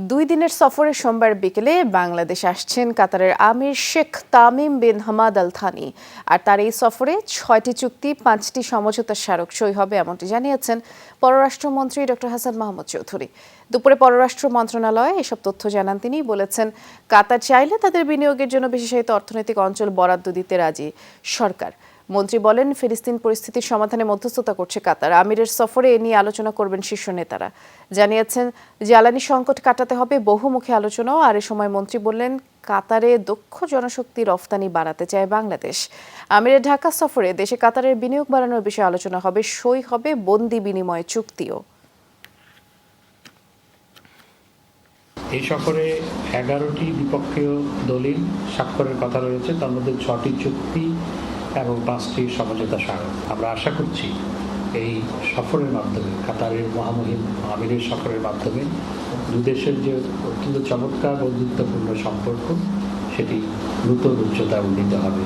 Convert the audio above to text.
দুই দিনের সফরে সোমবার বিকেলে বাংলাদেশ আসছেন কাতারের আমির Sheikh Tamim bin Hamad Al Thani. আর তার এই সফরে ৬টি চুক্তি ৫টি সমঝোতা স্মারক সই হবে এমনটি জানিয়েছেন পররাষ্ট্রমন্ত্রী ডক্টর হাসান মাহমুদ চৌধুরী। দুপুরে পররাষ্ট্র মন্ত্রণালয়ে এসব তথ্য জানান তিনি। বলেছেন, কাতার চাইলে তাদের বিনিয়োগের জন্য বিশেষায়িত অর্থনৈতিক অঞ্চল বরাদ্দ দিতে রাজি সরকার। মন্ত্রী বলেন, ফিলিস্তিন পরিস্থিতির সমাধানে মধ্যস্থতা করছে কাতার। আমিরের সফরে এ নিয়ে আলোচনা করবেন শীর্ষ নেতারা। জানিয়েছেন, জ্বালানি সংকট কাটাতে হবে বহুমুখী আলোচনাও। আর এ সময় মন্ত্রী বললেন, কাতারে দক্ষ জনশক্তি রফতানি বাড়াতে চায় বাংলাদেশ। আমিরের ঢাকা সফরে দেশে কাতারের বিনিয়োগ বাড়ানোর বিষয়ে আলোচনা হবে, সই হবে বন্দি বিনিময় চুক্তিও। এই সফরে 11টি দ্বিপক্ষীয় দলিল স্বাক্ষরের কথা রয়েছে, তার মধ্যে 6টি চুক্তি এবং 5টি সমঝোতা স্মারক। আমরা আশা করছি এই সফরের মাধ্যমে, কাতারের মহামহিম আমিরের সফরের মাধ্যমে দুদেশের যে অত্যন্ত চমৎকার বন্ধুত্বপূর্ণ সম্পর্ক, সেটি নতুন উচ্চতায় উন্নীত হবে।